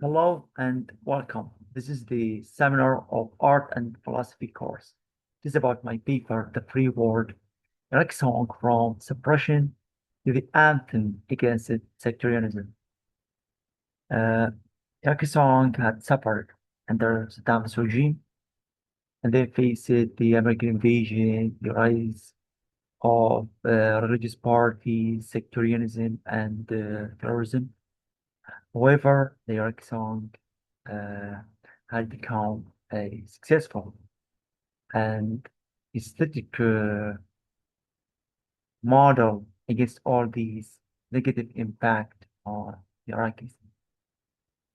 Hello and welcome. This is the seminar of art and philosophy course. It is about my paper, The Free World, Iraqi song from suppression to the anthem against sectarianism. Uh, Iraqi song had suffered under Saddam's regime and they faced the American invasion, the rise of religious parties, sectarianism, and terrorism. However, the Iraqi song uh, had become a successful and aesthetic model against all these negative impact on the Iraqis.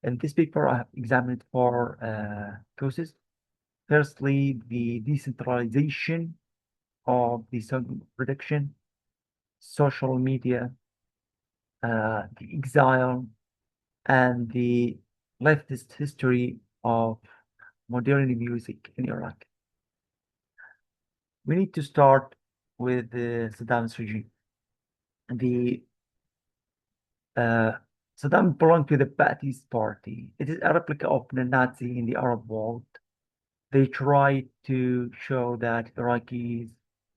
In this paper, I have examined four causes. Firstly, the decentralization of the song production, social media, the exile, and the leftist history of modern music in Iraq. We need to start with Saddam's regime. The uh, Saddam belonged to the Ba'athist Party. It is a replica of the Nazi in the Arab world. They tried to show that Iraqis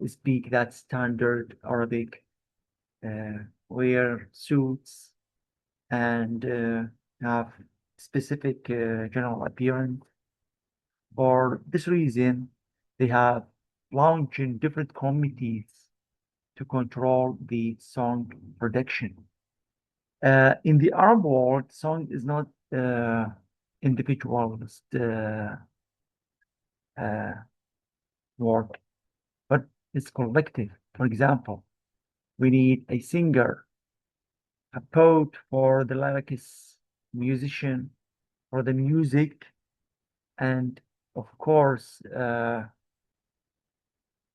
speak that standard Arabic, wear suits, and have specific general appearance. For this reason, they have launched different committees to control the song production. In the Arab world, song is not individualist uh, work, but it's collective. For example, we need a singer, a poet for the lyrics, musician for the music, and of course,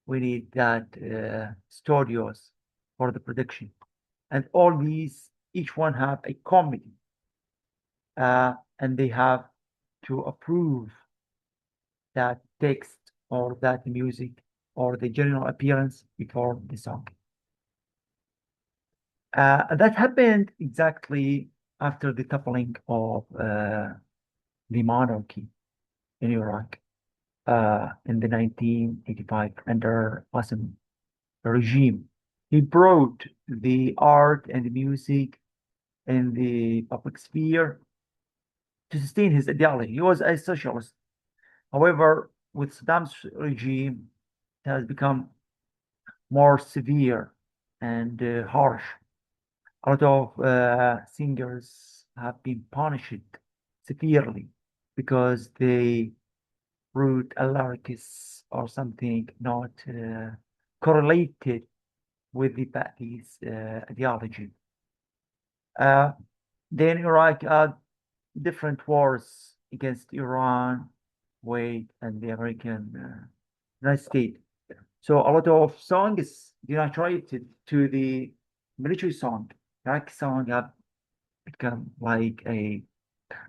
we need that studios for the production. And all these, each one have a committee, and they have to approve that text or that music or the general appearance before the song. That happened exactly after the toppling of the monarchy in Iraq in the 1985 under Qasem regime. He brought the art and the music in the public sphere to sustain his ideology. He was a socialist. However, with Saddam's regime, it has become more severe and harsh. A lot of singers have been punished severely because they wrote a lyrics or something not correlated with the Ba'athist ideology. Uh, then Iraq had different wars against Iran, Kuwait, and the American United States. So a lot of songs denaturate to the military song. Iraqi song have become like a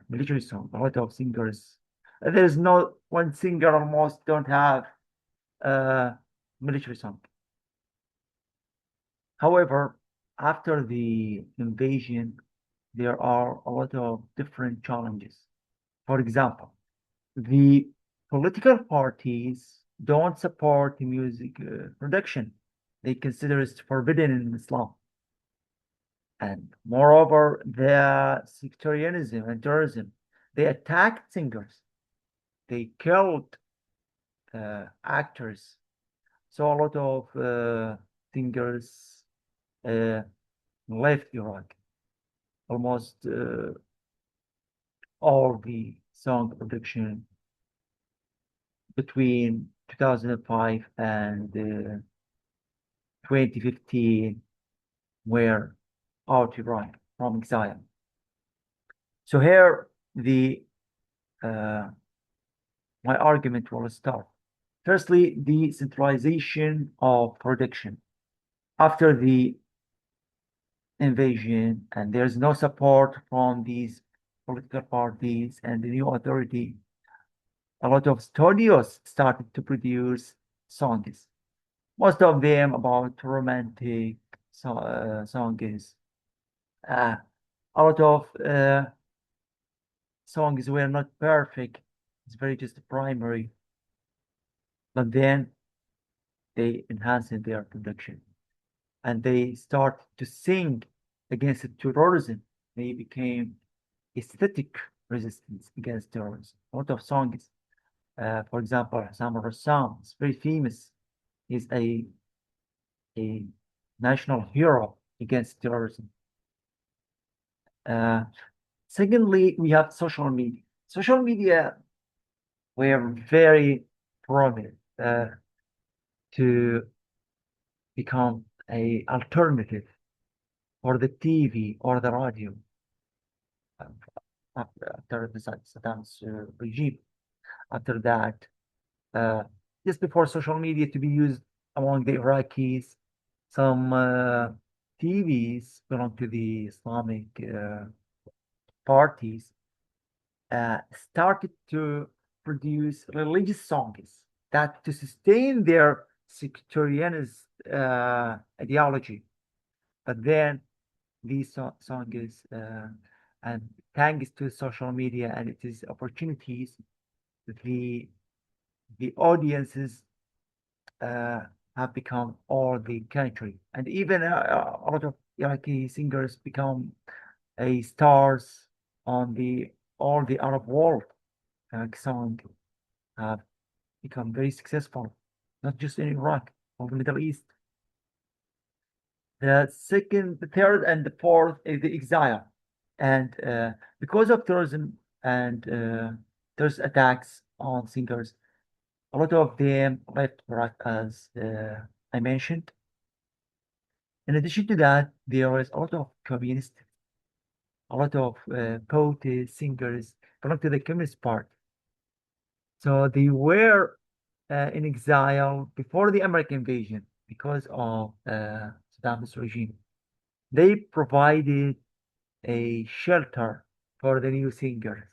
military song. A lot of singers. There's no one singer almost don't have a military song. However, after the invasion, there are a lot of different challenges. For example, the political parties don't support the music production. They consider it forbidden in Islam. And moreover, the sectarianism and terrorism, they attacked singers. They killed actors. So a lot of singers uh, left Iraq. Almost all the song production between 2005 and 2015 were out Iraq from exile. So here the uh, my argument will start. Firstly, the centralization of production. After the invasion, and there's no support from these political parties and the new authority, a lot of studios started to produce songs. Most of them about romantic songs. Uh, a lot of songs were not perfect. It's very just primary. But then they enhanced their production and they start to sing against terrorism. They became aesthetic resistance against terrorism. A lot of songs, for example, Hussam al-Rassam is very famous. He's a national hero against terrorism. Secondly, we have social media. Social media were very prominent to become a alternative for the TV or the radio after Saddam's regime. After that, just before social media to be used among the Iraqis, some TVs belong to the Islamic parties started to produce religious songs that to sustain their sectarianist ideology. But then these songs and thanks to social media and its opportunities, the audiences have become all the country, and even a lot of Iraqi singers become stars on all the Arab world. Song have become very successful, not just in Iraq or the Middle East. The second, the third, and the fourth is the exile, and because of terrorism and terrorist attacks on singers, a lot of them left Iraq, as I mentioned. In addition to that, there was a lot of communists, a lot of poets, singers belong to the Communist Party. So they were in exile before the American invasion because of Saddam's regime. They provided a shelter for the new singers,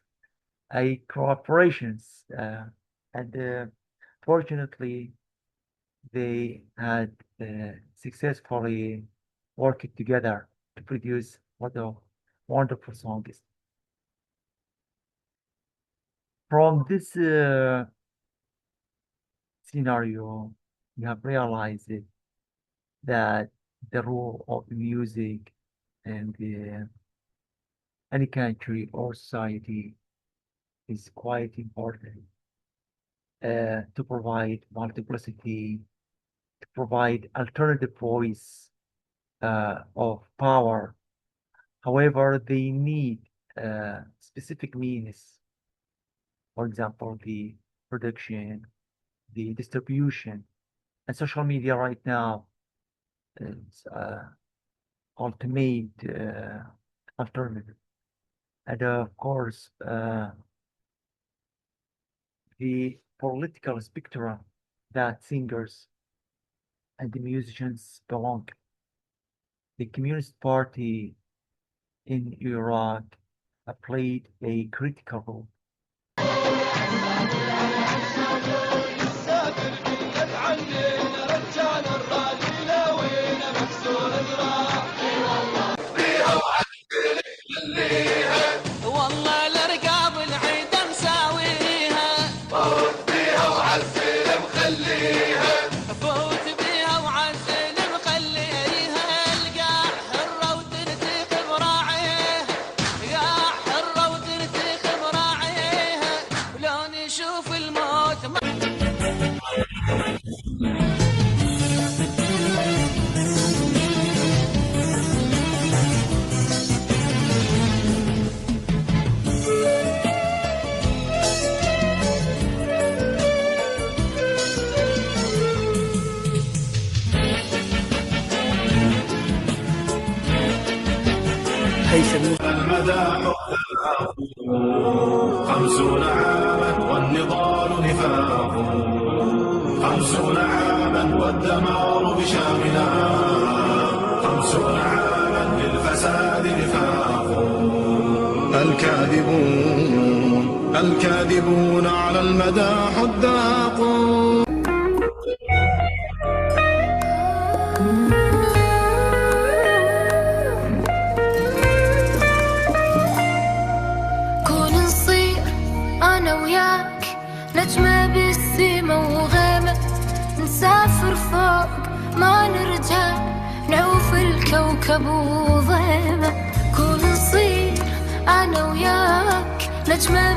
a cooperations, and fortunately, they had successfully worked together to produce a lot of wonderful songs. From this scenario, we have realized that the role of music in any country or society is quite important to provide multiplicity, to provide alternative voice of power. However, they need specific means. For example, the production, the distribution, and social media right now is ultimate alternative. And of course, the political spectrum that singers and the musicians belong. The Communist Party in Iraq played a critical role. والله الارقام العيد مساويها فوت بيها وعسل مخليها فوت بيها وعسل مخليها القاع حرة وتنتيق براعيها قاع حرة وتنتيق براعيها ولو نشوف الموت المدى 50 عاما والنضال نفاق 50 عاما والدمار بشامنا 50 عاما للفساد نفاق الكاذبون على المدى حداق كون ديمة وغيمة، نسافر فوق ما نرجع، نعوف الكوكب وضيمة، كون نصير أنا وياك نجمة